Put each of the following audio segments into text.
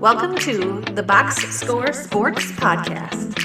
Welcome to the Box Score Sports Podcast.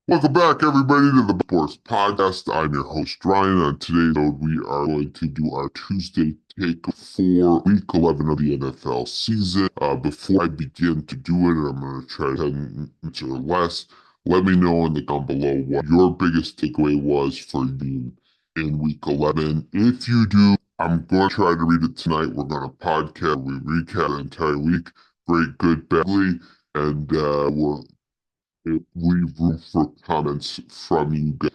Welcome back, everybody, to the Sports Podcast. I'm your host, Ryan. On today's episode, we are going to do our Tuesday take for Week 11 of the NFL season. Before I begin to do it, I'm going to try 10 minutes or less. Let me know in the comment below what your biggest takeaway was for you in Week 11. If you do, I'm going to try to read it tonight. We're going to podcast. We recap the entire week. Great, good, badly, and we'll leave room for comments from you guys.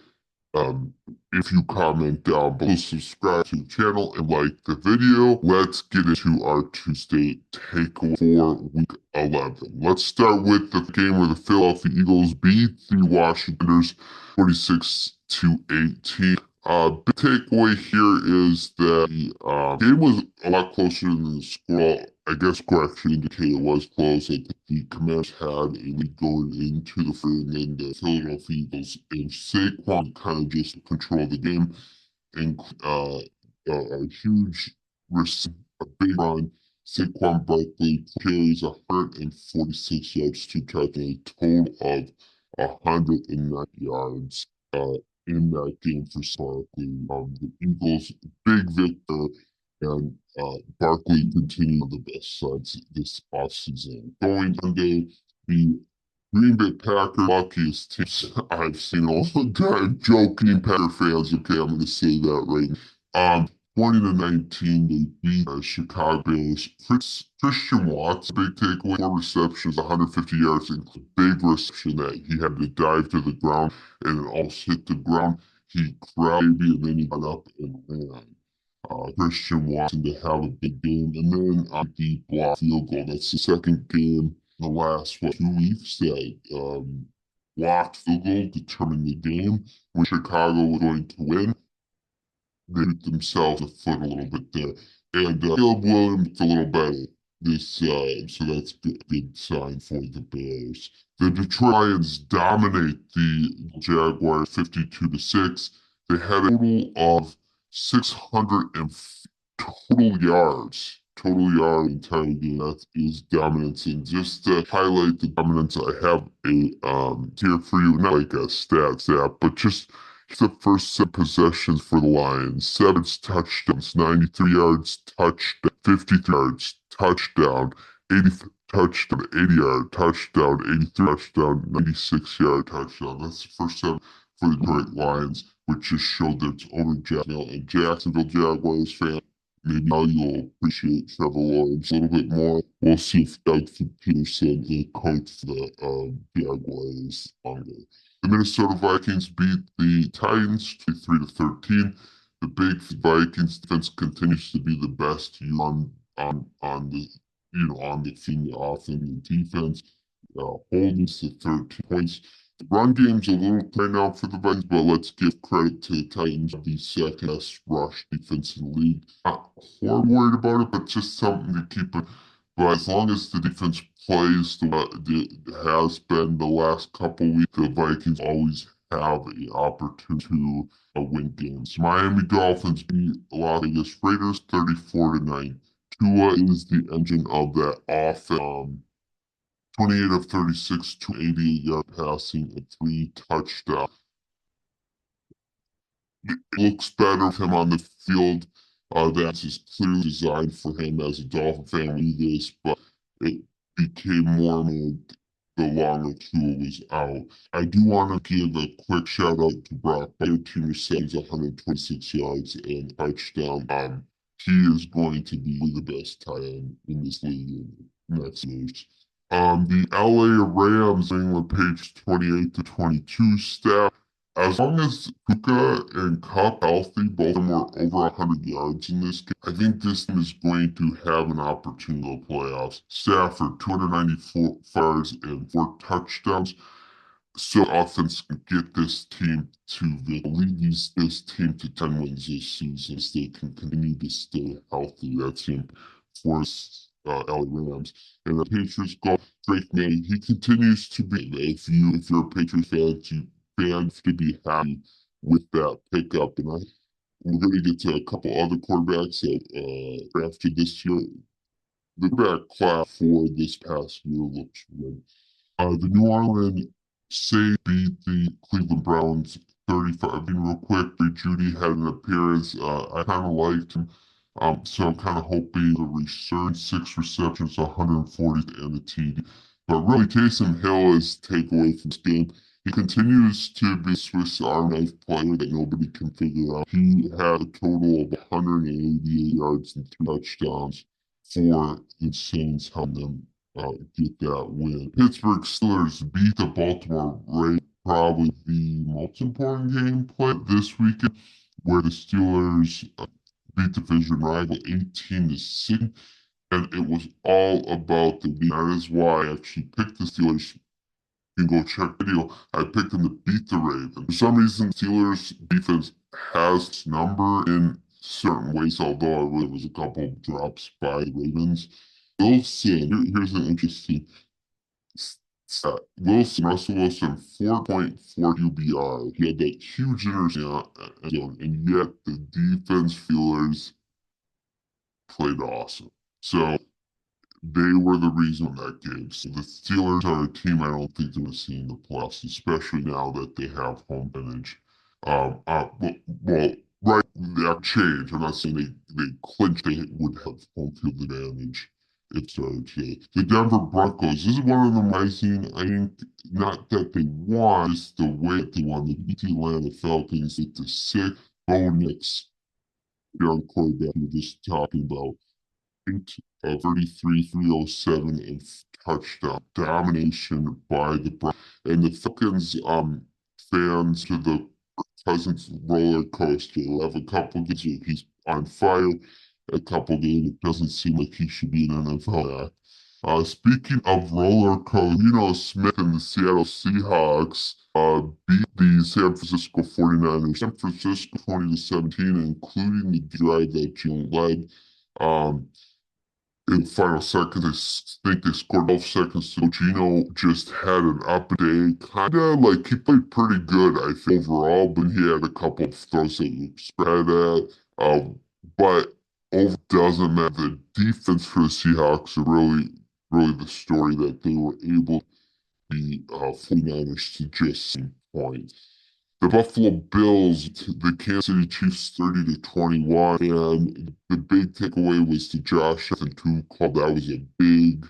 If you comment down below, subscribe to the channel and like the video. Let's get into our Tuesday takeaway for Week 11. Let's start with the game where the Philadelphia Eagles beat the Washingtoners 46-18. Big takeaway here is that the game was a lot closer than the score. I guess score actually indicated it was close. I think the Commanders had a lead going into the first, and then the Philadelphia Eagles and Saquon kind of just control the game, and a huge risk, a big run. Saquon Barkley carries 146 yards to touch a total of 109 yards in that game for Barkley. The Eagles, big victor, and Barkley continued on the best sides this offseason. Going into the Green Bay Packers, luckiest teams I've seen all the time. Joking Packer fans, okay, I'm going to say that right. 20-19, they beat Chicago Bears. Christian Watts, big takeaway, 4 receptions, 150 yards, and big reception that he had to dive to the ground and it almost hit the ground. He grabbed it and then he got up and ran. Christian Watson to have a big game, and then on the block field goal. That's the second game in the last 2 weeks that blocked field goal determined the game. When Chicago was going to win, they beat themselves a foot a little bit there. And Caleb Williams a little better this so that's a good sign for the Bears. The Detroit Lions dominate the Jaguars 52-6. They had a total of 600 total yards entire game. That is dominance. And just to highlight the dominance, I have a here for you, not like a stat, but just the first 7 possessions for the Lions. 7 touchdowns, 93 yards, touchdown, 53 yards, touchdown, 80 touchdown, 80-yard touchdown, 83 touchdown, 96-yard touchdown. That's the first 7 for the Detroit Lions, which just showed that it's over Jacksonville. And Jacksonville Jaguars fan, maybe now you'll appreciate Trevor Lawrence a little bit more. We'll see if Doug Peterson, the coach for the Jaguars, longer. The Minnesota Vikings beat the Titans 23-13. The big Vikings defense continues to be the best on the team, the offense and defense, holding to 13 points. The run game's a little tight now for the Vikings, but let's give credit to the Titans, the second best rush defense in the league. Not horribly worried about it, but just something to keep it. But as long as the defense plays the way it has been the last couple weeks, the Vikings always have an opportunity to win games. Miami Dolphins beat Las Vegas Raiders 34-9. Tua is the engine of that offense. 28 of 36 to 88-yard passing and 3 touchdowns. It looks better with him on the field. That is clearly designed for him as a Dolphin fan to do this, but it became more and more the longer Tua was out. I do want to give a quick shout out to Brock Purdy, 2 receptions, 126 yards and touchdown. He is going to be the best tight end in this league next years. The LA Rams with page 28-22 staff. As long as Puka and Kupp healthy, both of them were over 100 yards in this game, I think this team is going to have an opportunity to playoffs. Stafford, 294 yards and 4 touchdowns. So offense can get this team to lead this team to 10 wins this season. So they can continue to stay healthy. That's him for LA Rams. And the Patriots go Drake May. He continues to be. If you're a Patriots fan, fans to be happy with that pickup. And we're going to get to a couple other quarterbacks that drafted this year. The quarterback class for this past year looks good. The New Orleans Saints beat the Cleveland Browns 35. I mean, real quick, Judy had an appearance. I kind of liked him. So I'm kind of hoping the resurgence, 6 receptions, 140 and a TD. But really, Taysom Hill is takeaway from this game. He continues to be a Swiss Army knife player that nobody can figure out. He had a total of 188 yards and 3 touchdowns for the Saints, helping them get that win. Pittsburgh Steelers beat the Baltimore Ravens, probably the most important game played this weekend, where the Steelers beat division rival 18-6, and it was all about the lead. That is why I actually picked the Steelers. You can go check the video. I picked them to beat the Ravens. For some reason, Steelers defense has this number in certain ways, although there was a couple of drops by the Ravens. Wilson, here's an interesting stat. Russell Wilson, 4.4 QBR. He had that huge interception, and yet the defense feelers played awesome. So they were the reason in that game. So the Steelers are a team I don't think they're going to see in the playoffs, especially now that they have home advantage. Well, right, that change. I'm not saying they clinched, they would have home field advantage if started today. The Denver Broncos, this is one of them I seen. I think not that they won, just the way that they won. They beat the Atlanta Falcons 8-6. Bo Nix, young quarterback we were just talking about. 33, 307, and touchdown domination by the Browns. And the Falcons fans to the Cousins roller coaster. Have a couple games where he's on fire, a couple games it doesn't seem like he should be an NFL act. Speaking of roller coaster, Smith and the Seattle Seahawks beat the San Francisco 49ers. San Francisco 20-17, including the drive that June led. In the final seconds, I think they scored 12 seconds. So Gino just had an up day. Kind of like he played pretty good, I think, overall, but he had a couple of throws that you spread at. But over doesn't matter. The defense for the Seahawks are really the story that they were able to beat 49ers to just some points. The Buffalo Bills, the Kansas City Chiefs 30-21, and the big takeaway was the Josh Allen 2 call. That was a big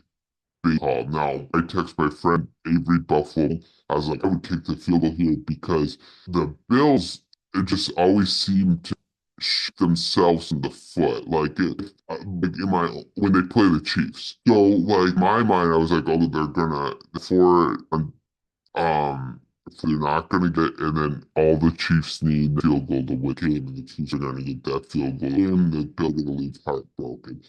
call. Now, I text my friend Avery Buffalo. I was like, I would kick the field goal here because the Bills, it just always seemed to shoot themselves in the foot. Like when they play the Chiefs. So, like, in my mind, I was like, oh, they're gonna, if they're not going to get, and then all the Chiefs need field goal to win the game, and the Chiefs are going to get that field goal in, they're going to leave heartbroken.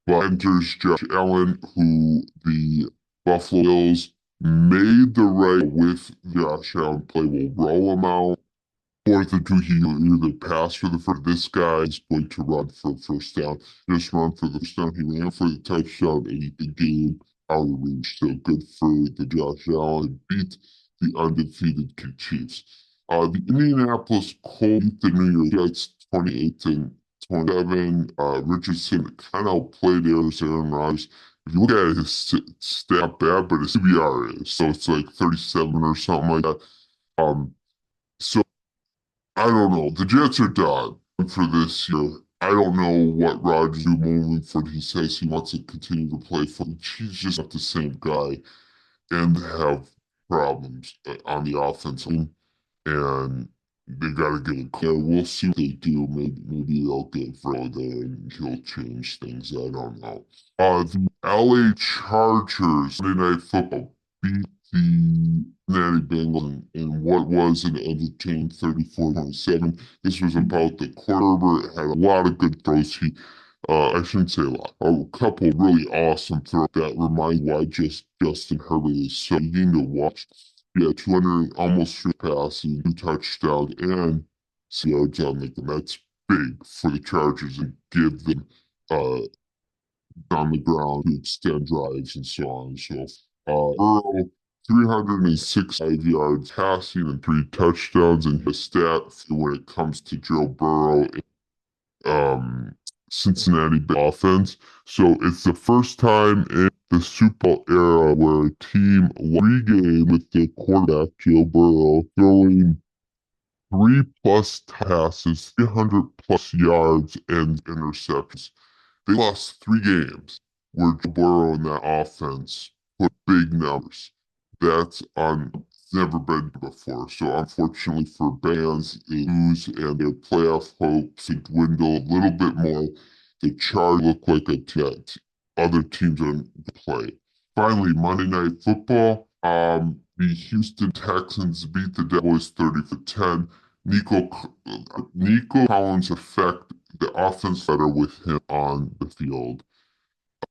But enters Josh Allen, who the Buffalo Bills made the right with Josh Allen play, will roll him out. 4th and 2, he will either pass for the first. This guy is going to run for the first down. Just run for the first down. He ran for the touchdown, and the game out of reach. So good for the Josh Allen. Beat the undefeated Chiefs. The Indianapolis Colts beat the New York Jets 28-27. Richardson kind of outplayed Aaron Rodgers. If you look at his stat bad, but his CBR is, so it's like 37 or something like that. So I don't know. The Jets are done for this year. I don't know what Rodgers is moving forward. He says he wants to continue to play for. He's just not the same guy, and have problems on the offense, and they got to get it clear. We'll see what they do. Maybe they'll get Vero there and he'll change things. I don't know. The LA Chargers Monday Night Football beat the Cincinnati Bengals in what was an entertaining 34-27. This was about the quarterback. Had a lot of good throws. I shouldn't say a lot. A couple really awesome throws that remind why Justin Herbert is so easy to watch. Yeah, 200, almost 3 passes, 2 touchdowns, and 6 yards on the game. That's big for the Chargers and give them on the ground to extend drives and so on. So, Burrow, 365 yards passing and 3 touchdowns, and his stat when it comes to Joe Burrow Cincinnati offense. So it's the first time in the Super Bowl era where a team won 3 games with their quarterback, Joe Burrow, throwing 3+ passes, 300+ yards, and interceptions. They lost 3 games where Joe Burrow and that offense put big numbers. That's never been before. So unfortunately for fans, they lose and their playoff hopes dwindle a little bit more. The Chargers look like a team that other teams are going to play. Finally, Monday Night Football. The Houston Texans beat the Jaguars 30-10. Nico Collins affect the offense better with him on the field,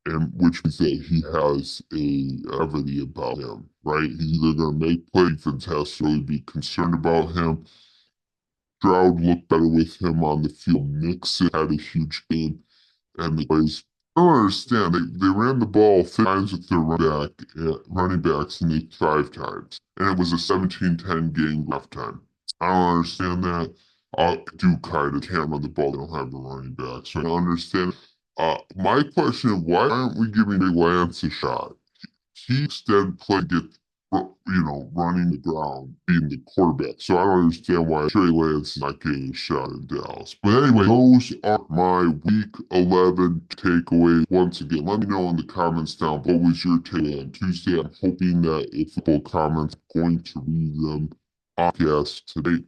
and which means that he has a gravity about him, right? He's either going to make plays, defense has to really be concerned about him. Stroud looked better with him on the field. Mixon had a huge game, and the plays. I don't understand. They ran the ball 5 times with their running backs, and they 5 times, and it was a 17-10 game halftime. I don't understand that. I do kind of can't run the ball. They don't have a running back, so I don't understand. My question is, why aren't we giving Trey Lance a shot? He instead running the ground, being the quarterback. So I don't understand why Trey Lance is not getting a shot in Dallas. But anyway, those are my Week 11 takeaways. Once again, let me know in the comments down what was your takeaway on Tuesday. I'm hoping that if football comments, I'm going to read them on podcast today.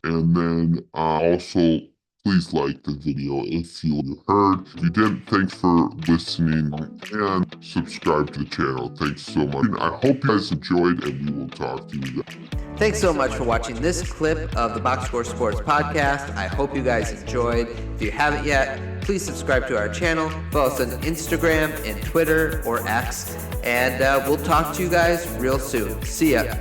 And then also, please like the video if you heard. If you didn't, thanks for listening and subscribe to the channel. Thanks so much. And I hope you guys enjoyed, and we will talk to you guys. Thanks so much for watching this clip of the Box Score Sports Podcast. I hope you guys enjoyed. If you haven't yet, please subscribe to our channel. Follow us on Instagram and Twitter or X. And we'll talk to you guys real soon. See ya.